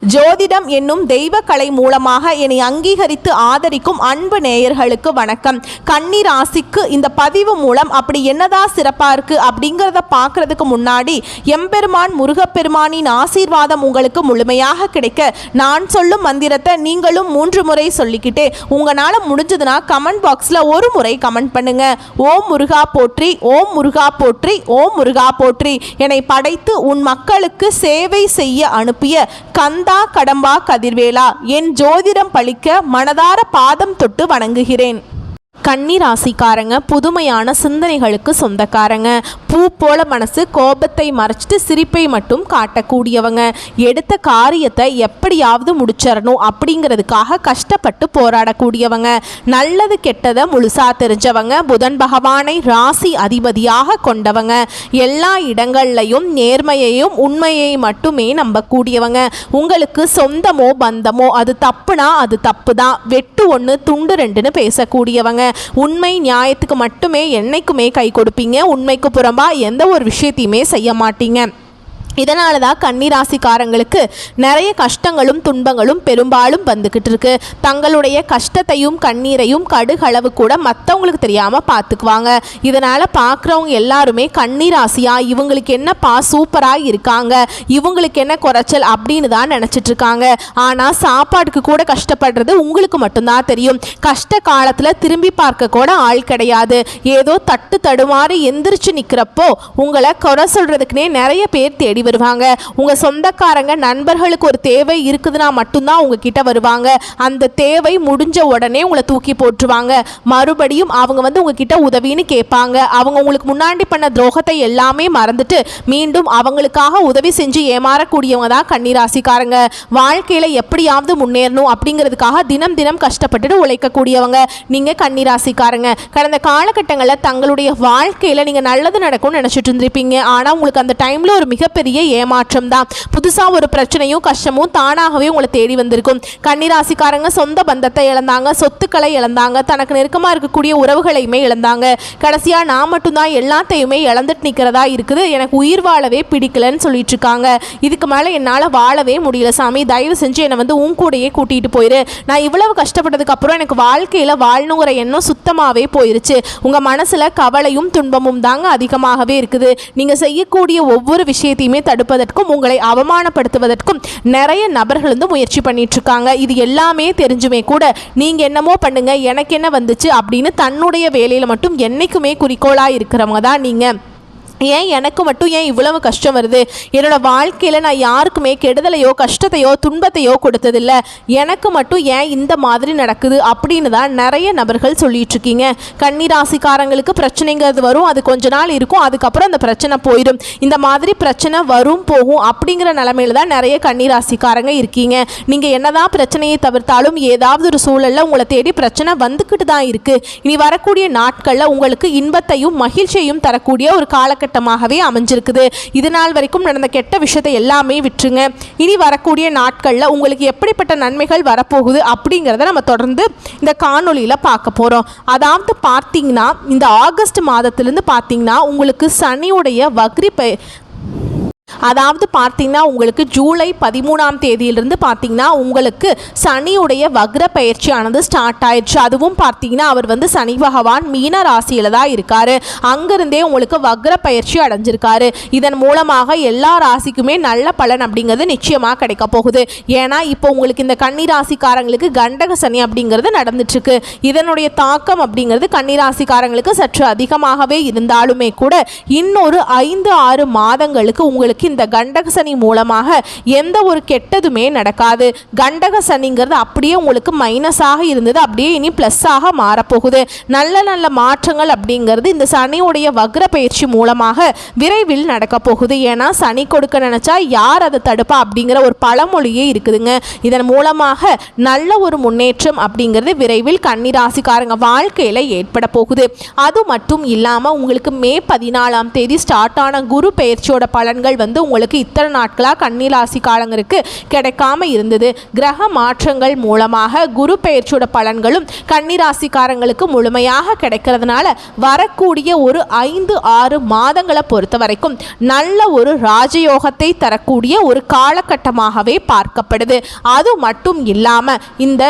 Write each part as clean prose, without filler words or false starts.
ஜோதிடம் என்னும் தெய்வ கலை மூலமாக என்னை அங்கீகரித்து ஆதரிக்கும் அன்பு நேயர்களுக்கு வணக்கம். கன்னி ராசிக்கு இந்த பதிவு மூலம் அப்படி என்னதான் சிறப்பா இருக்கு அப்படிங்கிறத பார்க்கறதுக்கு முன்னாடி எம்பெருமான் முருகப்பெருமானின் ஆசீர்வாதம் உங்களுக்கு முழுமையாக கிடைக்க நான் சொல்லும் மந்திரத்தை நீங்களும் 3 முறை சொல்லிக்கிட்டே உங்களால் முடிஞ்சதுன்னா கமெண்ட் பாக்ஸில் ஒரு முறை கமெண்ட் பண்ணுங்க. ஓம் முருகா போற்றி, ஓம் முருகா போற்றி, ஓம் முருகா போற்றி. என்னை படைத்து உன் மக்களுக்கு சேவை செய்ய அனுப்பிய கந்தா கடம்பா கதிர்வேலா, என் ஜோதிடம் பழிக்க மனதார பாதம் தொட்டு வணங்குகிறேன். கன்னி ராசிக்காரங்க புதுமையான சிந்தனைகளுக்கு சொந்தக்காரங்க. பூ போல மனசு கோபத்தை மறைச்சிட்டு சிரிப்பை மட்டும் காட்டக்கூடியவங்க. எடுத்த காரியத்தை எப்படியாவது முடிச்சிடணும் அப்படிங்கிறதுக்காக கஷ்டப்பட்டு போராடக்கூடியவங்க. நல்லது கெட்டதை முழுசா தெரிஞ்சவங்க. புதன் பகவானை ராசி அதிபதியாக கொண்டவங்க. எல்லா இடங்கள்லையும் நேர்மையையும் உண்மையை மட்டுமே நம்பக்கூடியவங்க. உங்களுக்கு சொந்தமோ பந்தமோ அது தப்புனா அது தப்பு தான், வெட்டு 1 துண்டு 2ன்னு பேசக்கூடியவங்க. உண்மை நியாயத்துக்கு மட்டுமே என்னைக்குமே கை கொடுப்பீங்க. உண்மைக்கு புறம்பா எந்த ஒரு விஷயத்தையுமே செய்ய மாட்டீங்க. இதனால தான் கன்னிராசிக்காரங்களுக்கு நிறைய கஷ்டங்களும் துன்பங்களும் பெரும்பாலும் வந்துக்கிட்டு இருக்கு. தங்களுடைய கஷ்டத்தையும் கண்ணீரையும் கடுகளவு கூட மற்றவங்களுக்கு தெரியாமல் பார்த்துக்குவாங்க. இதனால் பார்க்குறவங்க எல்லாருமே கன்னிராசியா இவங்களுக்கு என்னப்பா சூப்பராக இருக்காங்க, இவங்களுக்கு என்ன குறைச்சல் அப்படின்னு தான் நினச்சிட்ருக்காங்க. ஆனால் சாப்பாட்டுக்கு கூட கஷ்டப்படுறது உங்களுக்கு மட்டும்தான் தெரியும். கஷ்ட காலத்தில் திரும்பி பார்க்க கூட ஆள் கிடையாது. ஏதோ தட்டு தடுமாறி எந்திரிச்சு நிற்கிறப்போ உங்களை குறை சொல்கிறதுக்குனே நிறைய பேர் தேடி வருவாங்க. உங்க சொந்தக்காரங்க நண்பர்களுக்கு ஒரு தேவை இருக்குதுன்னா மட்டும்தான் உங்ககிட்ட வருவாங்க. அந்த தேவை முடிஞ்ச உடனே உங்களை தூக்கி போட்டுருவாங்க. மறுபடியும் அவங்க உங்ககிட்ட உதவின்னு கேட்பாங்க. அவங்க உங்களுக்கு முன்னாடி பண்ண துரோகத்தை எல்லாமே மறந்துட்டு மீண்டும் அவங்களுக்காக உதவி செஞ்சு ஏமாறக்கூடியவங்க தான் கன்னிராசிக்காரங்க. வாழ்க்கையில எப்படியாவது முன்னேறணும் அப்படிங்கிறதுக்காக தினம் தினம் கஷ்டப்பட்டுட்டு உழைக்கக்கூடியவங்க நீங்க கன்னிராசிக்காரங்க. கடந்த காலகட்டங்களில் தங்களுடைய வாழ்க்கையில நீங்க நல்லது நடக்கும்னு நினைச்சிட்டு இருந்திருப்பீங்க. ஆனா உங்களுக்கு அந்த டைம்ல ஒரு மிகப்பெரிய ஏமாற்றம் தான். புதுசா ஒரு பிரச்சனையும் கஷ்டமும் தானாகவே உங்களை தேடி வந்திருக்கும். கன்னிராசிக்காரங்க சொந்த பந்தத்தை இழந்தாங்க, சொத்துக்களை இழந்தாங்க, தனக்கு நெருக்கமா இருக்கக்கூடிய உறவுகளையுமே இழந்தாங்க. கடைசியா நான் மட்டும்தான் எல்லாத்தையுமே இழந்துட்டு நிற்கிறதா இருக்குது, எனக்கு உயிர் வாழவே பிடிக்கலன்னு சொல்லிட்டு இருக்காங்க. இதுக்கு மேலே என்னால் வாழவே முடியல சாமி, தயவு செஞ்சு என்னை உன் கூடையே கூட்டிகிட்டு போயிரு. நான் இவ்வளவு கஷ்டப்பட்டதுக்கு அப்புறம் எனக்கு வாழ்க்கையில் வாழணுங்கிற எண்ணம் சுத்தமாகவே போயிருச்சு. உங்கள் மனசில் கவலையும் துன்பமும் தாங்க அதிகமாகவே இருக்குது. நீங்கள் செய்யக்கூடிய ஒவ்வொரு விஷயத்தையுமே தடுப்பதற்கும் உங்களை அவமானப்படுத்துவதற்கும் நிறைய நபர்கள் முயற்சி பண்ணிட்டு இருக்காங்க. இது எல்லாமே தெரிஞ்சுமே கூட நீங்க என்னமோ பண்ணுங்க எனக்கு என்ன வந்துச்சு அப்படின்னு தன்னுடைய வேலையில மட்டும் என்னைக்குமே குறிக்கோளா இருக்கிறவங்க தான் நீங்க. ஏன் எனக்கு மட்டும் ஏன் இவ்வளவு கஷ்டம் வருது, என்னோட வாழ்க்கையில் நான் யாருக்குமே கெடுதலையோ கஷ்டத்தையோ துன்பத்தையோ கொடுத்ததில்லை, எனக்கு மட்டும் ஏன் இந்த மாதிரி நடக்குது அப்படின்னு தான் நிறைய நபர்கள் சொல்லிட்டு இருக்கீங்க. கன்னிராசிக்காரங்களுக்கு பிரச்சனைங்கிறது வரும், அது கொஞ்ச நாள் இருக்கும், அதுக்கப்புறம் அந்த பிரச்சனை போயிடும். இந்த மாதிரி பிரச்சனை வரும் போகும் அப்படிங்கிற நிலைமையில தான் நிறைய கன்னிராசிக்காரங்க இருக்கீங்க. நீங்கள் என்னதான் பிரச்சனையை தவிர்த்தாலும் ஏதாவது ஒரு சூழலில் உங்களை தேடி பிரச்சனை வந்துக்கிட்டு தான் இருக்கு. இனி வரக்கூடிய நாட்களில் உங்களுக்கு இன்பத்தையும் மகிழ்ச்சியையும் தரக்கூடிய ஒரு காலகட்டம் அமைஞ்சிருக்குது. இது நாள் வரைக்கும் நடந்த கெட்ட விஷயத்தை எல்லாமே விட்டுருங்க. இனி வரக்கூடிய நாட்களில் உங்களுக்கு எப்படிப்பட்ட நன்மைகள் வரப்போகுது அப்படிங்கிறத நம்ம தொடர்ந்து இந்த காணொலியில் பார்க்க போகிறோம். அதாவது பார்த்தீங்கன்னா இந்த ஆகஸ்ட் மாதத்திலிருந்து பார்த்தீங்கன்னா உங்களுக்கு சனியுடைய வக்ரி அதாவது பார்த்தீங்கன்னா உங்களுக்கு ஜூலை 13ஆம் தேதியிலிருந்து பார்த்தீங்கன்னா உங்களுக்கு சனியுடைய வக்ர பயிற்சியானது ஸ்டார்ட் ஆயிடுச்சு. அதுவும் பார்த்தீங்கன்னா அவர் சனி பகவான் மீன ராசியில் தான் இருக்காரு. அங்கிருந்தே உங்களுக்கு வக்ர பயிற்சி அடைஞ்சிருக்காரு. இதன் மூலமாக எல்லா ராசிக்குமே நல்ல பலன் அப்படிங்கிறது நிச்சயமாக கிடைக்க போகுது. ஏன்னா இப்போ உங்களுக்கு இந்த கன்னி ராசிக்காரங்களுக்கு கண்டக சனி அப்படிங்கிறது நடந்துட்டு இருக்கு. இதனுடைய தாக்கம் அப்படிங்கிறது கன்னி ராசிக்காரங்களுக்கு சற்று அதிகமாகவே இருந்தாலுமே கூட இன்னொரு 5-6 மாதங்களுக்கு உங்களுக்கு இந்த கண்டக சனி மூலமாக எந்த ஒரு கெட்டதுமே நடக்காது. கண்டக சனிங்கிறது அப்படியே உங்களுக்கு மைனஸாக இருந்தது, அப்படியே இனி பிளஸ்ஸாக மாறப்போகுது. நல்ல நல்ல மாற்றங்கள் அப்படிங்கிறது இந்த சனியுடைய வக்ர பயிற்சி மூலமாக விரைவில் நடக்க போகுது. ஏன்னா சனி கொடுக்க நினைச்சா யார் அதை தடுப்பா அப்படிங்கிற ஒரு பழமொழியே இருக்குதுங்க. இதன் மூலமாக நல்ல ஒரு முன்னேற்றம் அப்படிங்கிறது விரைவில் கன்னிராசிக்காரங்க வாழ்க்கையில் ஏற்பட போகுது. அது மட்டும் இல்லாமல் உங்களுக்கு மே 14ஆம் தேதி ஸ்டார்ட் ஆன குரு பயிற்சியோட பலன்கள் உங்களுக்கு இத்தனை நாட்களாக கன்னிராசிக்காரங்களுக்கு கிடைக்காம இருந்தது. கிரக மாற்றங்கள் மூலமாக குரு பெயர்ச்சியோட பலன்களும் கன்னிராசிக்காரங்களுக்கு முழுமையாக கிடைக்கிறதுனால வரக்கூடிய ஒரு 5-6 மாதங்களை பொறுத்த வரைக்கும் நல்ல ஒரு ராஜயோகத்தை தரக்கூடிய ஒரு காலகட்டமாகவே பார்க்கப்படுது. அது மட்டும் இல்லாமல் இந்த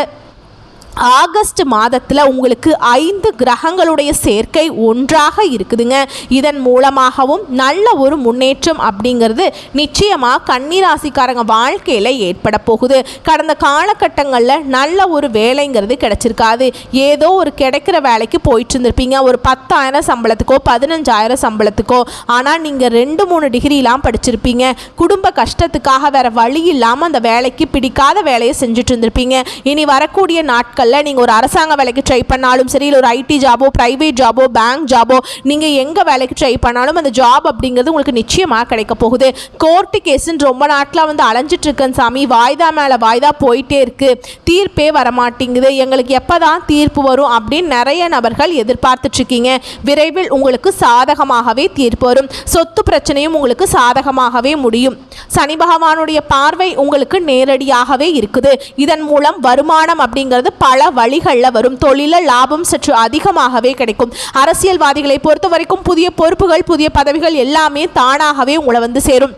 ஆகஸ்ட் மாதத்தில் உங்களுக்கு 5 கிரகங்களுடைய சேர்க்கை ஒன்றாக இருக்குதுங்க. இதன் மூலமாகவும் நல்ல ஒரு முன்னேற்றம் அப்படிங்கிறது நிச்சயமாக கன்னிராசிக்காரங்க வாழ்க்கையில் ஏற்பட போகுது. கடந்த காலகட்டங்களில் நல்ல ஒரு வேலைங்கிறது கிடைச்சிருக்காது. ஏதோ ஒரு கிடைக்கிற வேலைக்கு போயிட்டு இருந்திருப்பீங்க, ஒரு 10,000 சம்பளத்துக்கோ 15,000 சம்பளத்துக்கோ. ஆனால் நீங்கள் 2-3 டிகிரிலாம் படிச்சிருப்பீங்க. குடும்ப கஷ்டத்துக்காக வேற வழி இல்லாமல் அந்த வேலைக்கு பிடிக்காத வேலையை செஞ்சுட்டு இருந்திருப்பீங்க. இனி வரக்கூடிய நாட்கள் நீங்கள் ஒரு அரசாங்க வேலைக்கு ட்ரை பண்ணாலும் சரி, இல்லை ஒரு ஐடி ஜாபோ, பிரைவேட் ஜாபோ, பேங்க் ஜாபோ, நீங்கள் எங்கே வேலைக்கு ட்ரை பண்ணாலும் அந்த ஜாப் அப்படிங்கிறது உங்களுக்கு நிச்சயமாக கிடைக்க போகுது. கோர்ட்டு கேஸுன்னு ரொம்ப நாட்களாக வந்து அலைஞ்சிட்டு இருக்கேன் சாமி, வாய்தா மேலே வாய்தா போயிட்டே இருக்கு, தீர்ப்பே வரமாட்டேங்குது, எங்களுக்கு எப்போ தான் தீர்ப்பு வரும் அப்படின்னு நிறைய நபர்கள் எதிர்பார்த்துட்ருக்கீங்க. விரைவில் உங்களுக்கு சாதகமாகவே தீர்ப்பு வரும். சொத்து பிரச்சனையும் உங்களுக்கு சாதகமாகவே முடியும். சனி பகவானுடைய பார்வை உங்களுக்கு நேரடியாகவே இருக்குது. இதன் மூலம் வருமானம் அப்படிங்கிறது பல வழிகளில் வரும். தொழில லாபம் சற்று அதிகமாகவே கிடைக்கும். அரசியல்வாதிகளை பொறுத்த வரைக்கும் புதிய பொறுப்புகள், புதிய பதவிகள் எல்லாமே தானாகவே உங்களை வந்து சேரும்.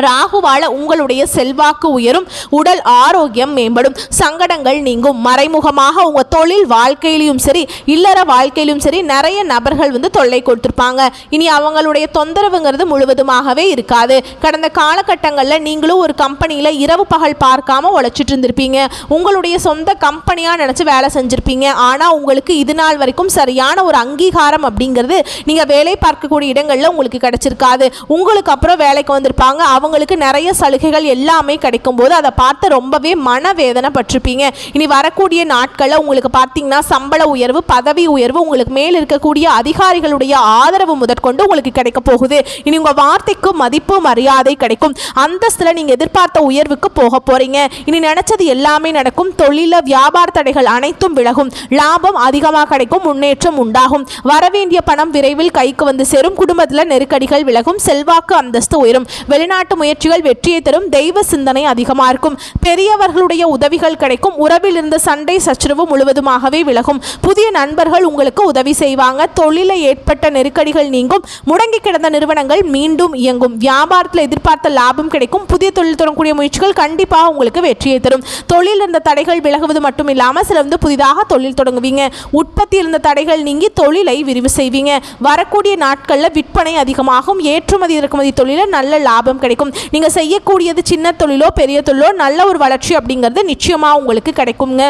ராகுவால உங்களுடைய செல்வாக்கு உயரும், உடல் ஆரோக்கியம் மேம்படும், சங்கடங்கள் நீங்கும். மறைமுகமாக உங்கள் தொழில் வாழ்க்கையிலும் சரி, இல்லற வாழ்க்கையிலும் சரி நிறைய நபர்கள் வந்து தொல்லை கொடுத்துருப்பாங்க. இனி அவங்களுடைய தொந்தரவுங்கிறது முழுவதுமாகவே இருக்காது. கடந்த காலகட்டங்களில் நீங்களும் ஒரு கம்பெனியில் இரவு பகல் பார்க்காம உழைச்சிட்டு இருந்திருப்பீங்க. உங்களுடைய சொந்த கம்பெனியாக நினச்சி வேலை செஞ்சுருப்பீங்க. ஆனால் உங்களுக்கு இது நாள் வரைக்கும் சரியான ஒரு அங்கீகாரம் அப்படிங்கிறது நீங்கள் வேலை பார்க்கக்கூடிய இடங்களில் உங்களுக்கு கிடைச்சிருக்காது. உங்களுக்கு அப்புறம் வேலைக்கு வந்திருப்பாங்க, அவங்களுக்கு நிறைய சலுகைகள் எல்லாமே கிடைக்கும் போது அதை பார்த்து ரொம்பவே மனவேதனை பட்டிருப்பீங்க. இனி வரக்கூடிய நாட்களில் உங்களுக்கு பார்த்தீங்கன்னா சம்பள உயர்வு, பதவி உயர்வு, உங்களுக்கு மேல் இருக்கக்கூடிய அதிகாரிகளுடைய ஆதரவு முதற்கொண்டு உங்களுக்கு கிடைக்க போகுது. இனி உங்கள் வார்த்தைக்கு மதிப்பு மரியாதை கிடைக்கும். அந்தஸ்தில் நீங்கள் எதிர்பார்த்த உயர்வுக்கு போக போறீங்க. இனி நினைச்சது எல்லாமே நடக்கும். தொழில வியாபார தடைகள் அனைத்தும் விலகும். லாபம் அதிகமாக கிடைக்கும். முன்னேற்றம் உண்டாகும். வரவேண்டிய பணம் விரைவில் கைக்கு வந்து சேரும். குடும்பத்தில் நெருக்கடிகள் விலகும். செல்வாக்கு அந்தஸ்து உயரும். வெளிநாட்டு முயற்சிகள் வெற்றியை தரும். தெய்வ சிந்தனை அதிகமாக இருக்கும். பெரியவர்களுடைய உதவிகள் கிடைக்கும். உறவில் இருந்த சண்டை சச்சரவு முழுவதுமாகவே விலகும். புதிய நண்பர்கள் உங்களுக்கு உதவி செய்வாங்க. தொழிலில் ஏற்பட்ட நெருக்கடிகள் நீங்கும். முடங்கி கிடந்த நிறுவனங்கள் மீண்டும் இயங்கும். வியாபாரத்தில் எதிர்பார்த்த லாபம் கிடைக்கும். புதிய தொழில் தொடங்கக்கூடிய முயற்சிகள் கண்டிப்பாக உங்களுக்கு வெற்றியை தரும். தொழில் இருந்த தடைகள் விலகுவது மட்டும் இல்லாமல் சில வந்து புதிதாக தொழில் தொடங்குவீங்க. உற்பத்தி இருந்த தடைகள் நீங்கி தொழிலை விரிவு செய்வீங்க. வரக்கூடிய நாட்களில் விற்பனை அதிகமாகும். ஏற்றுமதி இறக்குமதி தொழிலில் நல்ல லாபம் கிடைக்கும். நீங்கள் செய்யக்கூடியது சின்ன தொழிலோ பெரிய தொழிலோ நல்ல ஒரு வளர்ச்சி அப்படிங்கிறது நிச்சயமாக உங்களுக்கு கிடைக்குங்க.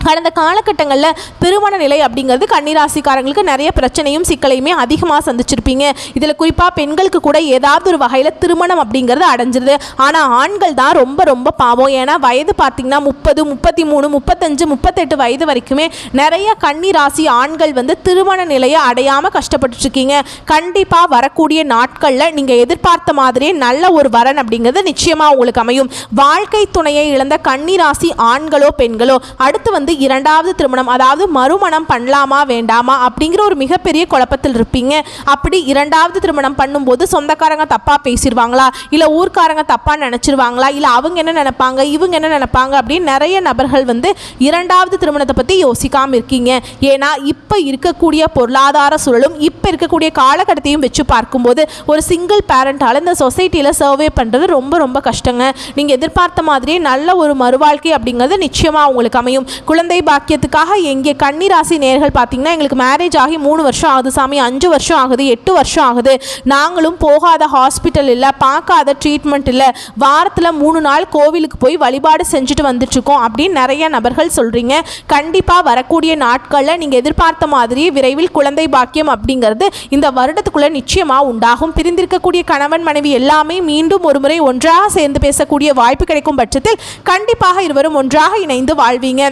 கடந்த காலகட்டங்களில் திருமண நிலை அப்படிங்கிறது கன்னிராசிக்காரங்களுக்கு நிறைய பிரச்சனையும் சிக்கலையுமே அதிகமாக சந்திச்சிருப்பீங்க. இதில் குறிப்பாக பெண்களுக்கு கூட ஏதாவது ஒரு வகையில் திருமணம் அப்படிங்கிறது அடைஞ்சிருது. ஆனால் ஆண்கள் தான் ரொம்ப ரொம்ப பாவம். ஏன்னா வயது பார்த்திங்கன்னா 30, 33, 35, 38 வயது வரைக்குமே நிறைய கன்னிராசி ஆண்கள் வந்து திருமண நிலையை அடையாமல் கஷ்டப்பட்டுருக்கீங்க. கண்டிப்பாக வரக்கூடிய நாட்களில் நீங்கள் எதிர்பார்த்த மாதிரியே நல்ல ஒரு வரன் அப்படிங்கிறது நிச்சயமாக உங்களுக்கு அமையும். வாழ்க்கை துணையை இழந்த கன்னிராசி ஆண்களோ பெண்களோ அடுத்து வந்து இரண்டாவது திருமணம், அதாவது மறுமணம் பண்ணலாமா வேண்டாமா அப்படிங்கிற ஒரு மிகப்பெரிய குழப்பத்தில் இருப்பீங்க. அப்படி இரண்டாவது திருமணம் பண்ணும்போது சொந்தக்காரங்க தப்பா பேசிடுவாங்களா, இல்லை ஊர்க்காரங்க தப்பா நினைச்சிருவாங்களா, இல்லை அவங்க என்ன நினைப்பாங்க இவங்க என்ன நினைப்பாங்க அப்படின்னு நிறைய நபர்கள் வந்து இரண்டாவது திருமணத்தை பற்றி யோசிக்காமல் இருக்கீங்க. ஏன்னா இப்போ இருக்கக்கூடிய பொருளாதார சூழலும் இப்போ இருக்கக்கூடிய காலகட்டத்தையும் வச்சு பார்க்கும்போது ஒரு சிங்கிள் பேரண்டால் இந்த சொசைட்டியில் சர்வே பண்ணுறது ரொம்ப ரொம்ப கஷ்டங்க. நீங்கள் எதிர்பார்த்த மாதிரியே நல்ல ஒரு மறுவாழ்க்கை அப்படிங்கிறது நிச்சயமாக உங்களுக்கு அமையும். குழந்தை பாக்கியத்துக்காக எங்கே கன்னிராசி நேர்கள் பார்த்தீங்கன்னா எங்களுக்கு மேரேஜ் ஆகி 3 வருஷம் ஆகுது சாமி, 5 வருஷம் ஆகுது, 8 வருஷம் ஆகுது, நாங்களும் போகாத ஹாஸ்பிட்டல் இல்லை, பார்க்காத ட்ரீட்மெண்ட் இல்லை, வாரத்தில் 3 நாள் கோவிலுக்கு போய் வழிபாடு செஞ்சுட்டு வந்துட்டுருக்கோம் அப்படின்னு நிறைய நபர்கள் சொல்கிறீங்க. கண்டிப்பாக வரக்கூடிய நாட்களில் நீங்கள் எதிர்பார்த்த மாதிரி விரைவில் குழந்தை பாக்கியம் அப்படிங்கிறது இந்த வருடத்துக்குள்ளே நிச்சயமாக உண்டாகும். பிரிந்திருக்கக்கூடிய கணவன் மனைவி எல்லாமே மீண்டும் ஒரு முறை ஒன்றாக சேர்ந்து பேசக்கூடிய வாய்ப்பு கிடைக்கும் பட்சத்தில் கண்டிப்பாக இருவரும் ஒன்றாக இணைந்து வாழ்வீங்க.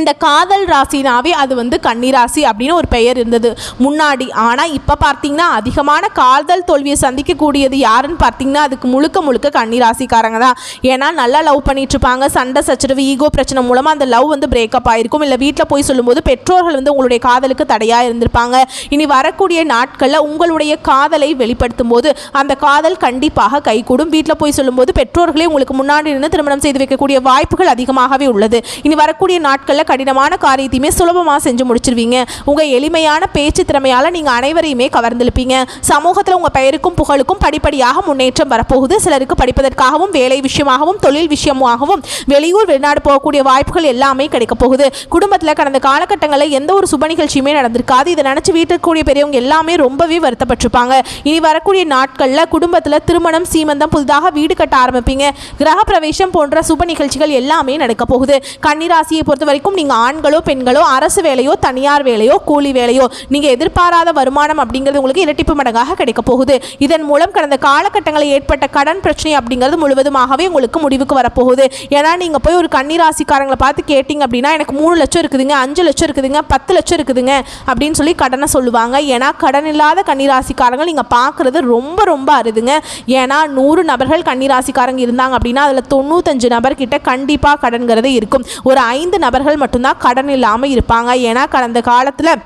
இந்த காதல் ராசினாவே அது வந்து கன்னிராசி அப்படின்னு ஒரு பெயர் இருந்தது முன்னாடி. ஆனால் இப்போ பார்த்தீங்கன்னா அதிகமான காதல் தோல்வியை சந்திக்கக்கூடியது யாருன்னு பார்த்தீங்கன்னா அதுக்கு முழுக்க முழுக்க கன்னிராசிக்காரங்க தான். ஏன்னா நல்லா லவ் பண்ணிட்டு இருப்பாங்க, சண்டை சச்சரவு ஈகோ பிரச்சனை மூலமாக அந்த லவ் வந்து பிரேக்கப் ஆகிருக்கும். இல்லை வீட்டில் போய் சொல்லும்போது பெற்றோர்கள் வந்து உங்களுடைய காதலுக்கு தடையாக இருந்திருப்பாங்க. இனி வரக்கூடிய நாட்களில் உங்களுடைய காதலை வெளிப்படுத்தும் போது அந்த காதல் கண்டிப்பாக கைகூடும். வீட்டில் போய் சொல்லும்போது பெற்றோர்களே உங்களுக்கு முன்னாடி இருந்து திருமணம் செய்து வைக்கக்கூடிய வாய்ப்புகள் அதிகமாகவே உள்ளது. இனி வரக்கூடிய நாட்களில் கடினமான காரியத்தையுமே சுலபமாக செஞ்சு முடிச்சிருவீங்க. உங்கள் எளிமையான பேச்சு திறமையால் நீங்கள் அனைவரையுமே கவர்ந்திருப்பீங்க. சமூகத்தில் உங்கள் பெயருக்கும் புகழுக்கும் படிப்படியாக முன்னேற்றம் வரப்போகுது. சிலருக்கு படிப்பதற்காகவும் வேலை விஷயமாகவும் தொழில் விஷயமாகவும் வெளியூர் வெளிநாடு போகக்கூடிய வாய்ப்புகள் எல்லாமே கிடைக்க போகுது. குடும்பத்தில் கடந்த காலகட்டங்களில் எந்த ஒரு சுப நிகழ்ச்சியுமே நடந்திருக்காது. இதை நினச்சி வீட்டில் கூடிய பெரியவங்க எல்லாமே ரொம்பவே வருத்தப்பட்டிருப்பாங்க. இனி வரக்கூடிய நாட்களில் குடும்பத்தில் திருமணம் சீமந்தம் புதிதாக வீடு கட்ட ஆரம்பிப்பீங்க. கிரக பிரவேசம் போன்ற சுப நிகழ்ச்சிகள் எல்லாமே நடக்க போகுது. கன்னிராசியை பொறுத்த வரைக்கும் நீங்கள் ஆண்களோ பெண்களோ அரசு வேலையோ தனியார் வேலையோ கூலி வேலையோ நீங்கள் எதிர்பாராத வருமானம் அப்படிங்கிறது உங்களுக்கு இரட்டிப்பு மடங்காக கிடைக்க போகுது. இதன் மூலம் கடந்த காலகட்டங்களில் ஏற்பட்ட கடன் பிரச்சனை அப்படிங்கிறது முழுவதுமாகவே உங்களுக்கு முடிவுக்கு வரப்போகுது. ஏன்னா நீங்கள் போய் ஒரு கன்னிராசிக்காரங்களை பார்த்து கேட்டிங்க அப்படின்னா எனக்கு 3 லட்சம் இருக்குதுங்க, 5 லட்சம் இருக்குதுங்க, 10 லட்சம் இருக்குதுங்க அப்படின்னு சொல்லி கடனை சொல்லுவாங்க. ஏன்னா கடன் இல்லாத கன்னிராசிக்காரங்கள் நீங்கள் பார்க்குறது ரொம்ப ரொம்ப அருதுங்க. ஏன்னா 100 நபர்கள் கன்னிராசிக்காரங்க இருந்தாங்க அப்படின்னா அதில் 95 நபர்கிட்ட கண்டிப்பாக கடன்கிறது இருக்கும். ஒரு 5 நபர்கள் மட்டும்தான் கடன் இல்லாமல் இருப்பாங்க. ஏன்னா கடந்த காலத்தில்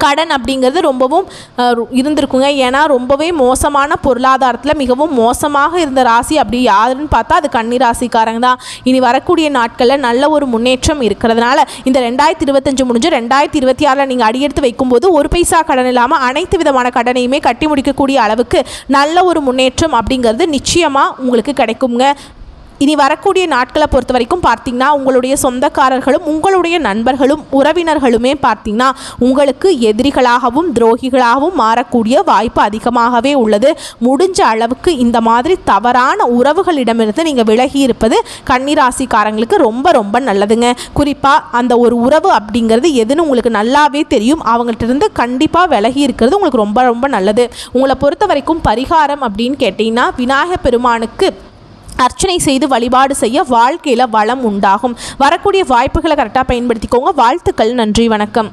கடன் அப்படிங்கிறது ரொம்பவும் இருந்திருக்குங்க. ஏன்னா ரொம்பவே மோசமான பொருளாதாரத்தில் மிகவும் மோசமாக இருந்த ராசி அப்படி யாருன்னு பார்த்தா அது கன்னிராசிக்காரங்க தான். இனி வரக்கூடிய நாட்களில் நல்ல ஒரு முன்னேற்றம் இருக்கிறதுனால இந்த 2025 முடிஞ்சு 2026 நீங்கள் அடியெடுத்து வைக்கும்போது ஒரு பைசா கடன் இல்லாமல் அனைத்து விதமான கடனையுமே கட்டி முடிக்கக்கூடிய அளவுக்கு நல்ல ஒரு முன்னேற்றம் அப்படிங்கிறது நிச்சயமாக உங்களுக்கு கிடைக்குங்க. இனி வரக்கூடிய நாட்களை பொறுத்த வரைக்கும் பார்த்தீங்கன்னா உங்களுடைய சொந்தக்காரர்களும் உங்களுடைய நண்பர்களும் உறவினர்களுமே பார்த்தீங்கன்னா உங்களுக்கு எதிரிகளாகவும் துரோகிகளாகவும் மாறக்கூடிய வாய்ப்பு அதிகமாகவே உள்ளது. முடிஞ்ச அளவுக்கு இந்த மாதிரி தவறான உறவுகளிடமிருந்து நீங்கள் விலகி இருப்பது கன்னிராசிக்காரங்களுக்கு ரொம்ப ரொம்ப நல்லதுங்க. குறிப்பாக அந்த ஒரு உறவு அப்படிங்கிறது எதுன்னு உங்களுக்கு நல்லாவே தெரியும். அவங்கள்ட்ட இருந்து கண்டிப்பாக விலகி இருக்கிறது உங்களுக்கு ரொம்ப ரொம்ப நல்லது. உங்களை பொறுத்த வரைக்கும் பரிகாரம் அப்படின்னு கேட்டிங்கன்னா விநாயகர் பெருமானுக்கு அர்ச்சனை செய்து வழிபாடு செய்ய வாழ்க்கையில் வளம் உண்டாகும். வரக்கூடிய வாய்ப்புகளை கரெக்டாக பயன்படுத்திக்கோங்க. வாழ்த்துக்கள். நன்றி. வணக்கம்.